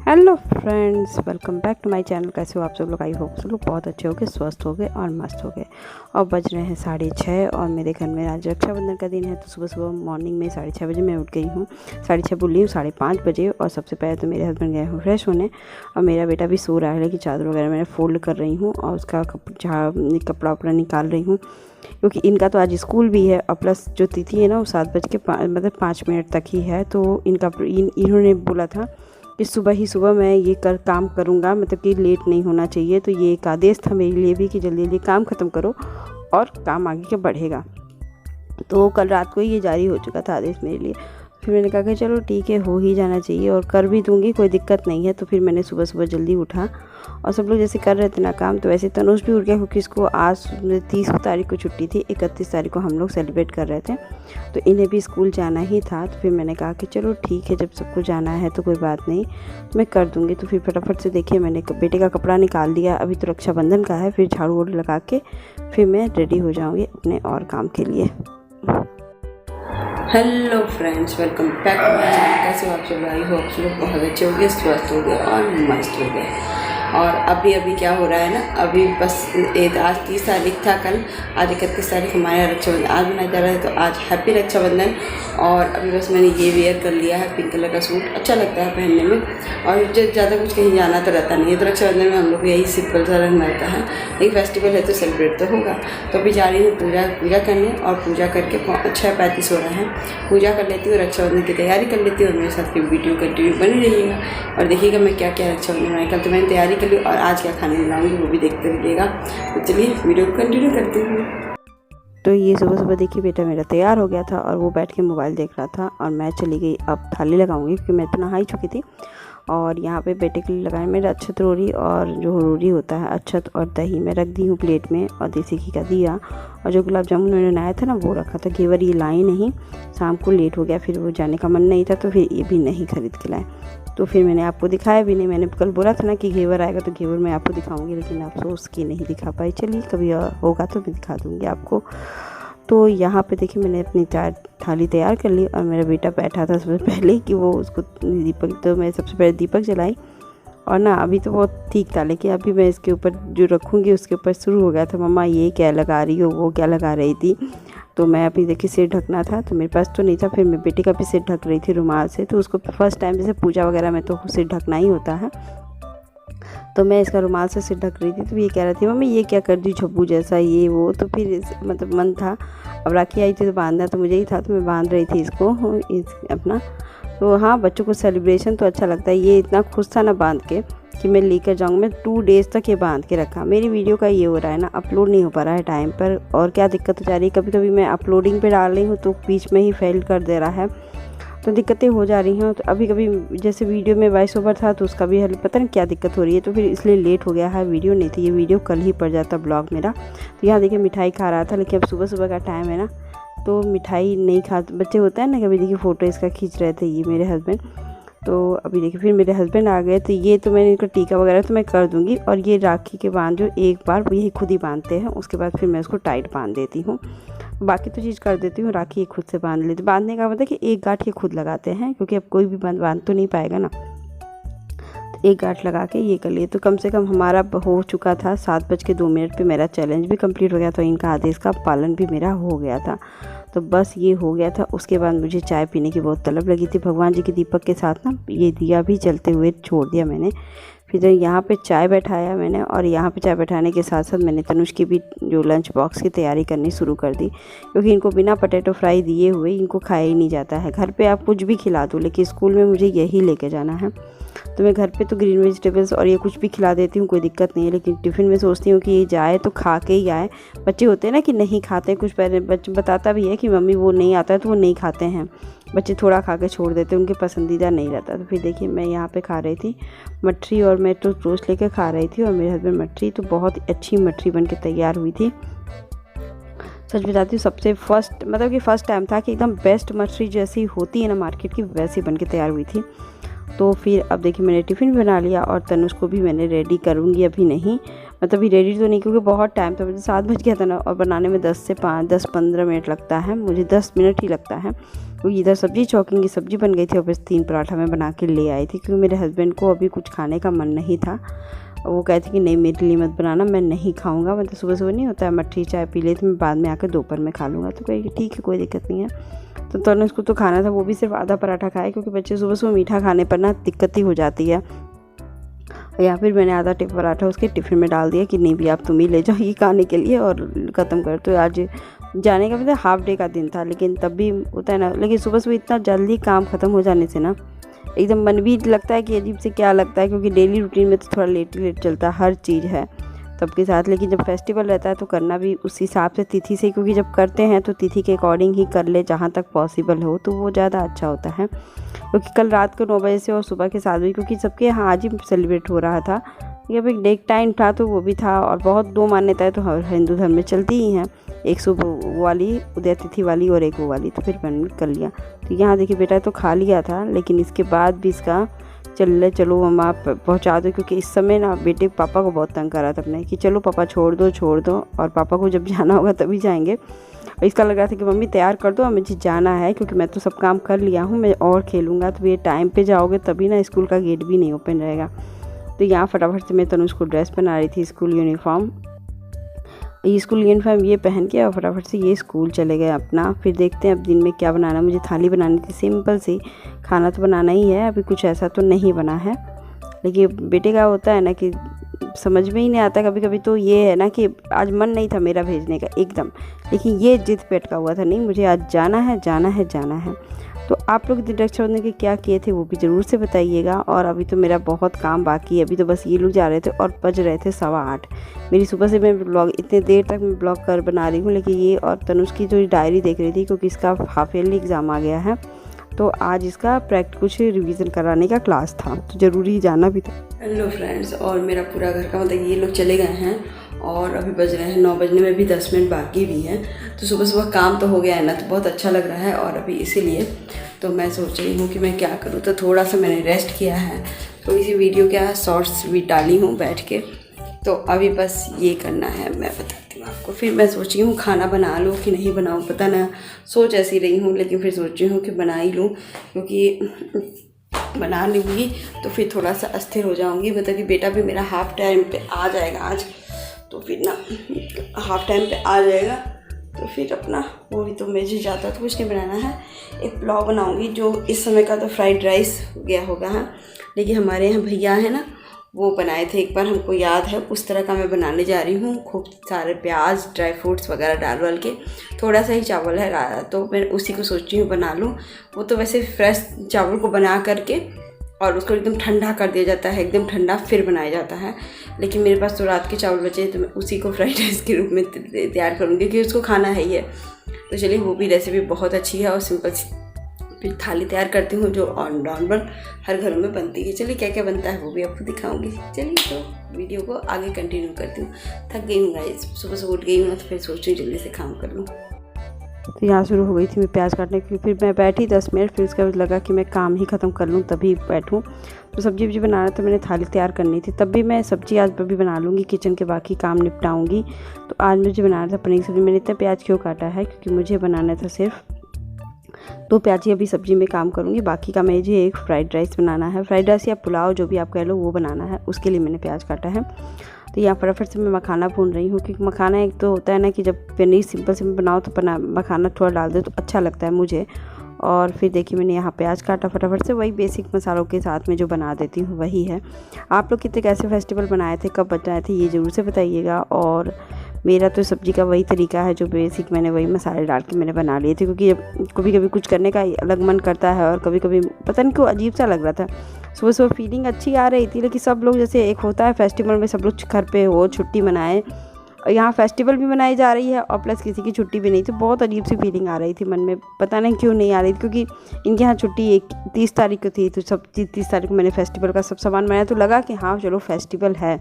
Hello friends, welcome back to my channel. कैसे हो आप सब लोग? आई होप सब लोग बहुत अच्छे हो गए, स्वस्थ हो गए और मस्त हो गए। और बज रहे हैं 6:30 और मेरे घर में आज रक्षाबंधन का दिन है। तो सुबह सुबह मॉर्निंग में 6:30 बजे मैं उठ गई हूँ। 6:30 बोल रही हूँ, 5:30 बजे। और सबसे पहले तो मेरे हस्बैंड गए हैं फ्रेश होने और मेरा बेटा भी सो रहा है, लेकिन चादर वगैरह मैंने फोल्ड कर रही हूँ और उसका कपड़ा वपड़ा निकाल रही हूँ, क्योंकि इनका तो आज स्कूल भी है। और प्लस जो तिथि है ना वो 7:05 तक ही है। तो इन्होंने बोला था कि सुबह ही सुबह मैं ये काम करूँगा, मतलब कि लेट नहीं होना चाहिए। तो ये एक आदेश था मेरे लिए भी कि जल्दी जल्दी काम ख़त्म करो और काम आगे के बढ़ेगा। तो कल रात को ही ये जारी हो चुका था आदेश मेरे लिए। फिर मैंने कहा कि चलो ठीक है, हो ही जाना चाहिए और कर भी दूँगी, कोई दिक्कत नहीं है। तो फिर मैंने सुबह सुबह जल्दी उठा और सब लोग जैसे कर रहे थे ना काम, तो वैसे तनुष भी उठ गया, क्योंकि इसको आज 30 तारीख को छुट्टी थी, 31 तारीख को हम लोग सेलिब्रेट कर रहे थे। तो इन्हें भी स्कूल जाना ही था। तो फिर मैंने कहा कि चलो ठीक है, जब सबको जाना है तो कोई बात नहीं, तो मैं कर दूँगी। तो फिर फटाफट से देखिए मैंने बेटे का कपड़ा निकाल दिया। अभी तो रक्षाबंधन का है, फिर झाड़ू वाड़ू लगा के फिर मैं रेडी हो जाऊँगी अपने और काम के लिए। Hello friends, welcome back to my channel. कैसे हो आप सब? आई होप सब लोग बहुत अच्छे हो गए, स्वस्थ हो गए और मस्त हो गए। और अभी क्या हो रहा है ना, अभी बस आज 30 तारीख था, कल आज 31 तारीख हमारे यहाँ रक्षाबंधन आज मनाया जा रहा है। तो आज हैप्पी रक्षाबंधन। और अभी बस मैंने ये वेयर कर लिया है, पिंक कलर का सूट अच्छा लगता है पहनने में। और ज़्यादा कुछ कहीं जाना तो रहता नहीं है, तो रक्षाबंधन में हम लोग यही सिंपल सा रंग रहता है। एक फेस्टिवल है तो सेलिब्रेट तो होगा। तो अभी जा रही हूँ पूजा करने, और पूजा करके 6:35 हो रहा है, पूजा कर लेती हूँ, रक्षाबंधन की तैयारी कर लेती हूँ। और मेरे साथ फिर वीडियो कंटिन्यू बनी रहिएगा और देखिएगा मैं क्या क्या रक्षाबंधन बनाई। कल तो मैंने तैयारी कर ली और आज क्या खाने बनाऊँगी वो भी देखते रहिएगा। तो चलिए वीडियो को कंटिन्यू करती हूँ। तो ये सुबह सुबह देखिए बेटा मेरा तैयार हो गया था और वो बैठ के मोबाइल देख रहा था और मैं चली गई अब थाली लगाऊंगी, क्योंकि मैं तो नहा ही चुकी थी। और यहाँ पे बेटे के लिए लगाए मेरा अक्षत रोरी, और जो रोरी होता है अक्षत और दही मैं रख दी हूँ प्लेट में, और देसी घी का दिया। और जो गुलाब जामुन मैंने बनाया था ना वो रखा था। घेवर ये लाए नहीं, शाम को लेट हो गया, फिर वो जाने का मन नहीं था, तो फिर ये भी नहीं खरीद के लाए। तो फिर मैंने आपको दिखाया भी नहीं। मैंने कल बोला था ना कि घेवर आएगा तो घेवर मैं आपको दिखाऊंगी, लेकिन अफसोस कि नहीं दिखा पाई। चलिए कभी होगा तो मैं दिखा दूँगी आपको। तो यहाँ पे देखिए मैंने अपनी थाली तैयार कर ली और मेरा बेटा बैठा था सबसे पहले कि वो उसको दीपक, तो मैं सबसे पहले दीपक जलाई। और ना अभी तो बहुत ठीक था, लेकिन अभी मैं इसके ऊपर जो रखूँगी उसके ऊपर शुरू हो गया था, मम्मा ये क्या लगा रही हो, वो क्या लगा रही थी। तो मैं अभी देखिए सिर ढकना था, तो मेरे पास तो नहीं था। फिर मैं बेटे का भी सिर ढक रही थी रुमाल से। तो उसको फर्स्ट टाइम जैसे पूजा वगैरह में तो सिर ढकना ही होता है, तो मैं इसका रुमाल से सिर ढक रही थी। तो ये कह रही थी मम्मी ये क्या कर दी झब्बू जैसा, ये वो। तो फिर मतलब मन था, अब राखी आई थी तो बांधना तो मुझे ही था, तो मैं बांध रही थी इसको अपना। तो हाँ, बच्चों को सेलिब्रेशन तो अच्छा लगता है। ये इतना खुश था ना बांध के कि मैं लेकर जाऊँगी। मैं 2 डेज़ तक ये बांध के रखा। मेरी वीडियो का ये हो रहा है ना, अपलोड नहीं हो पा रहा है टाइम पर, और क्या दिक्कत हो जा रही है, कभी कभी मैं अपलोडिंग पे डाल रही हूँ तो बीच में ही फेल कर दे रहा है, तो दिक्कतें हो जा रही हैं। तो अभी कभी जैसे वीडियो में वॉइस ओवर था तो उसका भी पता नहीं क्या दिक्कत हो रही है, तो फिर इसलिए लेट हो गया है। वीडियो नहीं थी, ये वीडियो कल ही पड़ जाता ब्लॉग मेरा। तो यहाँ देखिए मिठाई खा रहा था, लेकिन अब सुबह सुबह का टाइम है ना, तो मिठाई नहीं खा, बच्चे होते हैं ना, कभी देखिए फ़ोटो इसका खींच रहे थे ये मेरे हस्बैंड। तो अभी देखिए फिर मेरे हस्बैंड आ गए। तो ये तो मैंने इनका टीका वगैरह तो मैं कर दूँगी, और ये राखी के बांध जो एक बार वो यही खुद ही बांधते हैं, उसके बाद फिर मैं उसको टाइट बांध देती हूँ। बाकी तो चीज़ कर देती हूँ, राखी खुद से बांध लेती। बांधने का मतलब कि एक गांठ ये खुद लगाते हैं, क्योंकि अब कोई भी बांध तो नहीं पाएगा ना, तो एक गांठ लगा के ये कर लिए। तो कम से कम हमारा हो चुका था 7:02 पे मेरा चैलेंज भी कंप्लीट हो गया था, इनका आदेश का पालन भी मेरा हो गया था। तो बस ये हो गया था। उसके बाद मुझे चाय पीने की बहुत तलब लगी थी। भगवान जी के दीपक के साथ ना ये दिया भी जलते हुए छोड़ दिया मैंने। फिर यहाँ पे चाय बैठाया मैंने, और यहाँ पे चाय बैठाने के साथ साथ मैंने तनुष की भी जो लंच बॉक्स की तैयारी करनी शुरू कर दी, क्योंकि इनको बिना पोटैटो फ्राई दिए हुए इनको खाया ही नहीं जाता है। घर पे आप कुछ भी खिला दो, लेकिन स्कूल में मुझे यही लेके जाना है। तो मैं घर पे तो ग्रीन वेजिटेबल्स और ये कुछ भी खिला देती हूँ, कोई दिक्कत नहीं है, लेकिन टिफ़िन में सोचती हूँ कि ये जाए तो खा के ही आए। बच्चे होते हैं ना कि नहीं खाते, कुछ बच्चे बताता भी है कि मम्मी वो नहीं आता है तो वो नहीं खाते हैं, बच्चे थोड़ा खा के छोड़ देते हैं, उनके पसंदीदा नहीं रहता। तो फिर देखिए मैं यहाँ पे खा रही थी मठरी, और मैं तो टोस्ट लेके खा रही थी, और मेरे हस्बैंड मठरी। तो बहुत अच्छी मठरी बन के तैयार हुई थी। सच बताती हूँ, सबसे फर्स्ट मतलब कि फ़र्स्ट टाइम था कि एकदम बेस्ट मछली जैसी होती है ना मार्केट की, वैसी बन के तैयार हुई थी। तो फिर अब देखिए मैंने टिफ़िन बना लिया, और तनुष को भी मैंने रेडी करूँगी, अभी नहीं, मैं तभी रेडी तो नहीं, क्योंकि बहुत टाइम था, मुझे 7 बज गया था ना, और बनाने में 10-15 मिनट लगता है, मुझे 10 मिनट ही लगता है। क्योंकि इधर सब्ज़ी चौकिंग की सब्ज़ी बन गई थी और बस 3 पराठा मैं बना के ले आई थी, क्योंकि मेरे हस्बैंड को अभी कुछ खाने का मन नहीं था। वो कहते कि नहीं मेरे लिए मत बनाना, मैं नहीं खाऊंगा, मतलब सुबह सुबह नहीं होता है मट्ठी चाय पी लेती, मैं बाद में आकर दोपहर में खा लूँगा। तो कहेगी ठीक है कोई दिक्कत नहीं है। तो तनुष को तो खाना था, वो भी सिर्फ आधा पराठा खाया, क्योंकि बच्चे सुबह सुबह मीठा खाने पर ना दिक्कत ही हो जाती है। या फिर मैंने आधा पराठा उसके टिफ़िन में डाल दिया कि नहीं भी आप तुम ही ले जाओ ये खाने के लिए और ख़त्म कर। तो आज जाने का मतलब हाफ डे का दिन था, लेकिन तब भी होता है ना, लेकिन सुबह सुबह इतना जल्दी काम ख़त्म हो जाने से ना एकदम मन भी लगता है कि अजीब से क्या लगता है, क्योंकि डेली रूटीन में तो थोड़ा लेट चलता हर चीज़ है सबके साथ। लेकिन जब फेस्टिवल रहता है तो करना भी उस हिसाब से तिथि से, क्योंकि जब करते हैं तो तिथि के अकॉर्डिंग ही कर ले, जहाँ तक पॉसिबल हो तो वो ज़्यादा अच्छा होता है। क्योंकि कल रात को 9 बजे से और सुबह के 7 बजे, क्योंकि सबके यहाँ आज ही सेलिब्रेट हो रहा था, ये एक डेक टाइम था तो वो भी था। और बहुत 2 मान्यताएं तो हिंदू धर्म में चलती ही हैं, एक सुबह वाली उदय तिथि वाली और एक वो वाली, तो फिर मैंने कर लिया। तो यहाँ देखिए बेटा तो खा लिया था, लेकिन इसके बाद भी इसका चलो मम्मा पहुँचा दो, क्योंकि इस समय ना बेटे पापा को बहुत तंग कर रहा था अपने कि चलो पापा छोड़ दो, और पापा को जब जाना होगा तभी जाएंगे। और इसका लग रहा था कि मम्मी तैयार कर दो, मुझे जाना है, क्योंकि मैं तो सब काम कर लिया हूँ, मैं और खेलूँगा। तो ये टाइम पे जाओगे तभी ना स्कूल का गेट भी नहीं ओपन रहेगा। तो यहाँ फटाफट से मैं तनुष को ड्रेस बना रही थी, स्कूल यूनिफॉर्म ये पहन के, और फटाफट से ये स्कूल चले गए अपना। फिर देखते हैं अब दिन में क्या बनाना। मुझे थाली बनानी थी सिंपल सी, खाना तो बनाना ही है, अभी कुछ ऐसा तो नहीं बना है। लेकिन बेटे का होता है ना कि समझ में ही नहीं आता कभी कभी, तो ये है ना कि आज मन नहीं था मेरा भेजने का एकदम, लेकिन ये जिद पे अटका हुआ था, नहीं मुझे आज जाना है। तो आप लोग दीक्षाबंधन होने के क्या किए थे वो भी ज़रूर से बताइएगा। और अभी तो मेरा बहुत काम बाकी है, अभी तो बस ये लोग जा रहे थे और बज रहे थे 8:15। मेरी सुबह से मैं ब्लॉग इतने देर तक मैं ब्लॉग कर बना रही हूँ, लेकिन ये और तनुष की जो डायरी देख रही थी, क्योंकि इसका हाफ ईयरली एग्ज़ाम आ गया है, तो आज इसका कुछ रिवीजन कराने का क्लास था, तो ज़रूरी जाना भी था। हेलो फ्रेंड्स, और मेरा पूरा घर का मतलब ये लोग चले गए हैं और अभी बज रहे हैं 9 बजने में भी 10 मिनट बाकी भी हैं। तो सुबह सुबह काम तो हो गया है ना, तो बहुत अच्छा लग रहा है। और अभी इसीलिए तो मैं सोच रही हूँ कि मैं क्या करूँ, तो थोड़ा सा मैंने रेस्ट किया है, थोड़ी सी वीडियो क्या शॉर्ट्स भी डाली हूँ बैठ के। तो अभी बस ये करना है, मैं बताती हूँ आपको। फिर मैं सोच रही हूँ खाना बना लूँ कि नहीं बनाऊँ, पता ना, सोच ऐसी रही हूँ, लेकिन फिर सोच रही हूँ कि बना ही लूँ, क्योंकि बना लूँगी तो फिर थोड़ा सा अस्थिर हो जाऊँगी। मतलब कि बेटा भी मेरा हाफ टाइम पे आ जाएगा आज, तो फिर ना हाफ टाइम पे आ जाएगा, तो फिर अपना वो भी तो मुझे ज़्यादा तो कुछ नहीं बनाना है। एक पुलाव बनाऊँगी, जो इस समय का तो फ्राइड राइस हो गया होगा, हाँ, लेकिन हमारे यहाँ भैया है ना, वो बनाए थे एक बार, हमको याद है, उस तरह का मैं बनाने जा रही हूँ। खूब सारे प्याज, ड्राई फ्रूट्स वगैरह डाल के, थोड़ा सा ही चावल है, तो मैं उसी को सोच रही हूँ बना लूँ। वो तो वैसे फ्रेश चावल को बना करके और उसको एकदम ठंडा कर दिया जाता है, एकदम ठंडा फिर बनाया जाता है। लेकिन मेरे पास तो रात के चावल बचे, तो मैं उसी को फ्राइड राइस के रूप में तैयार करूँगी, क्योंकि उसको खाना है ही है। तो चलिए, वो भी रेसिपी बहुत अच्छी है और सिंपल फिर थाली तैयार करती हूँ, जो नॉर्मल हर घरों में बनती है। चलिए क्या क्या बनता है वो भी आपको दिखाऊंगी। चलिए तो वीडियो को आगे कंटिन्यू करती हूँ। थक गई हूँ गाइस, सुबह से उठ गई हूँ, तो फिर सोच रही हूँ जल्दी से काम कर लूँ। तो यहाँ शुरू हो गई थी मैं प्याज काटने की। फिर मैं बैठी 10 मिनट, फिर उसके बाद लगा कि मैं काम ही ख़त्म कर लूँ तभी बैठूँ। तो सब्जी बनाना था, मैंने थाली तैयार करनी थी, तब भी मैं सब्जी आज भी बना लूँगी, किचन के बाकी काम निपटाऊँगी। तो आज मुझे बनाना था पनीर सब्ज़ी। मैंने इतना प्याज क्यों काटा है, क्योंकि मुझे बनाना था सिर्फ 2 प्याज ही अभी सब्ज़ी में काम करूँगी, बाकी का मुझे एक फ्राइड राइस बनाना है, फ्राइड राइस या पुलाव जो भी आप कह लो वो बनाना है, उसके लिए मैंने प्याज काटा है। तो यहाँ फटाफट से मैं मखाना भून रही हूँ, क्योंकि मखाना एक तो होता है ना कि जब पनीर सिंपल बनाओ तो मखाना थोड़ा डाल दो तो अच्छा लगता है मुझे। और फिर देखिए मैंने यहाँ प्याज काटा फटाफट से, वही बेसिक मसालों के साथ में जो बना देती हूँ वही है। आप लोग कितने कैसे फेस्टिवल बनाए थे, कब बनाए थे, ये ज़रूर से बताइएगा। और मेरा तो सब्ज़ी का वही तरीका है, जो बेसिक मैंने वही मसाले डाल के मैंने बना लिए थे, क्योंकि कभी कभी कुछ करने का अलग मन करता है, और कभी कभी पता नहीं क्यों अजीब सा लग रहा था। सुबह सुबह फीलिंग अच्छी आ रही थी, लेकिन सब लोग जैसे एक होता है फेस्टिवल में सब लोग घर पे हो, छुट्टी मनाए, और यहाँ फेस्टिवल भी मनाई जा रही है और प्लस किसी की छुट्टी भी नहीं, तो बहुत अजीब सी फीलिंग आ रही थी मन में, पता नहीं क्यों नहीं आ रही थी। क्योंकि इनके यहाँ छुट्टी 30 तारीख को थी, तो सब 30 तारीख को मैंने फेस्टिवल का सब सामान बनाया, तो लगा कि हाँ चलो फेस्टिवल है।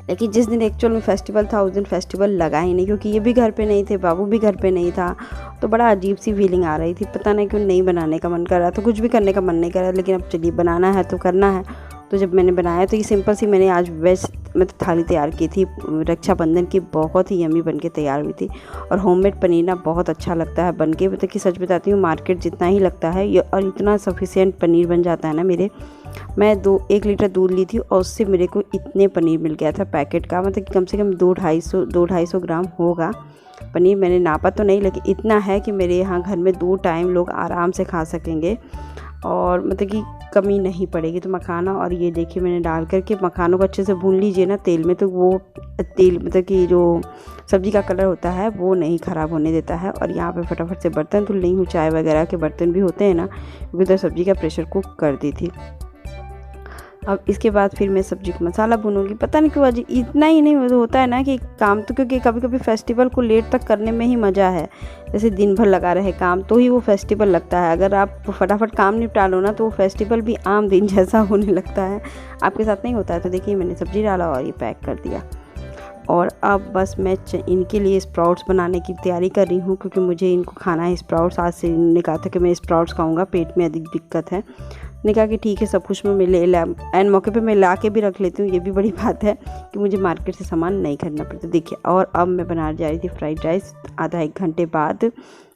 लेकिन जिस दिन एक्चुअल में फेस्टिवल था उस दिन फेस्टिवल लगा ही नहीं, क्योंकि ये भी घर पे नहीं थे, बाबू भी घर पे नहीं था, तो बड़ा अजीब सी फीलिंग आ रही थी, पता नहीं क्यों नहीं बनाने का मन कर रहा था, कुछ भी करने का मन नहीं कर रहा। लेकिन अब चलिए बनाना है तो करना है। तो जब मैंने बनाया तो ये सिंपल सी मैंने आज वेज मतलब थाली तैयार की थी रक्षाबंधन की, बहुत ही यम्मी बन के तैयार हुई थी। और होममेड पनीर ना बहुत अच्छा लगता है बन के, मतलब कि सच बताती हूँ मार्केट जितना ही लगता है ये, और इतना सफिशिएंट पनीर बन जाता है ना मेरे। मैं 1 लीटर दूध ली थी और उससे मेरे को इतने पनीर मिल गया था पैकेट का, मतलब कि कम से कम 2-250 ग्राम होगा पनीर। मैंने नापा तो नहीं, लेकिन इतना है कि मेरे यहाँ घर में 2 टाइम लोग आराम से खा सकेंगे और मतलब कि कमी नहीं पड़ेगी। तो मखाना, और ये देखिए मैंने डाल करके मखानों को अच्छे से भून लीजिए ना तेल में, तो वो तेल मतलब कि जो सब्ज़ी का कलर होता है वो नहीं ख़राब होने देता है। और यहाँ पे फटाफट से बर्तन धुल रही हूँ, चाय वगैरह के बर्तन भी होते हैं ना, क्योंकि उधर सब्ज़ी का प्रेशर कुक कर दी थी। अब इसके बाद फिर मैं सब्ज़ी को मसाला भूनूंगी। पता नहीं क्यों आज इतना ही नहीं होता है ना कि काम, तो क्योंकि कभी कभी फेस्टिवल को लेट तक करने में ही मज़ा है। जैसे दिन भर लगा रहे काम तो ही वो फेस्टिवल लगता है, अगर आप फटाफट काम निपटा लो ना तो वो फेस्टिवल भी आम दिन जैसा होने लगता है। आपके साथ नहीं होता है? तो देखिए मैंने सब्ज़ी डाला और ये पैक कर दिया। और अब बस मैं इनके लिए स्प्राउट्स बनाने की तैयारी कर रही हूँ, क्योंकि मुझे इनको खाना है स्प्राउट्स। आज से इन्होंने कहा था कि मैं स्प्राउट्स खाऊंगा, पेट में अधिक दिक्कत है। मैंने कहा कि ठीक है, सब कुछ मैं एंड मौके पे मैं ला के भी रख लेती हूँ। ये भी बड़ी बात है कि मुझे मार्केट से सामान नहीं खरीदना पड़ता। देखिए, और अब मैं बनाने जा रही थी फ्राइड राइस। आधा 1 घंटे बाद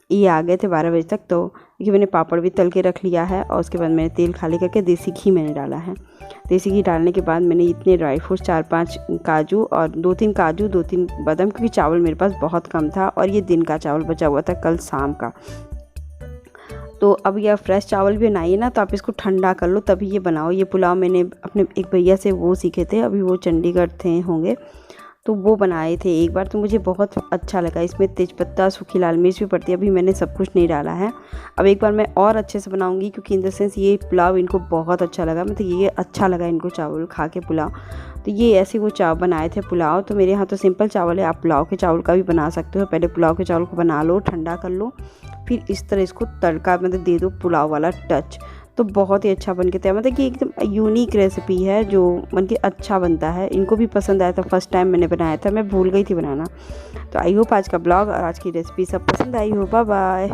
ये आ गए थे 12 बजे तक। तो देखिए मैंने पापड़ भी तल के रख लिया है और उसके बाद मैंने तेल खाली करके देसी घी मैंने डाला है। देसी घी डालने के बाद मैंने इतने ड्राई फ्रूट्स 4-5 काजू और 2-3 काजू 2-3 बादाम, क्योंकि चावल मेरे पास बहुत कम था और ये दिन का चावल बचा हुआ था कल शाम का। तो अब यह फ्रेश चावल भी बनाइए ना तो आप इसको ठंडा कर लो तभी ये बनाओ। ये पुलाव मैंने अपने एक भैया से वो सीखे थे, अभी वो चंडीगढ़ थे होंगे, तो वो बनाए थे एक बार, तो मुझे बहुत अच्छा लगा। इसमें तेज़पत्ता, सूखी लाल मिर्च भी पड़ती है, अभी मैंने सब कुछ नहीं डाला है। अब एक बार मैं और अच्छे से बनाऊंगी, क्योंकि इन द सेंस ये पुलाव इनको बहुत अच्छा लगा, मतलब ये अच्छा लगा इनको चावल खा के पुलाव। तो ये ऐसे वो चावल बनाए थे पुलाव। तो मेरे यहाँ तो सिंपल चावल है, आप पुलाव के चावल का भी बना सकते हो। पहले पुलाव के चावल को बना लो, ठंडा कर लो, फिर इस तरह इसको तड़का मतलब दे दो पुलाव वाला टच, तो बहुत ही अच्छा बन के तैयार। मतलब कि एकदम यूनिक रेसिपी है जो बन के अच्छा बनता है। इनको भी पसंद आया था, फर्स्ट टाइम मैंने बनाया था, मैं भूल गई थी बनाना। तो आई होप आज का ब्लॉग और आज की रेसिपी सब पसंद आई हो। Bye bye.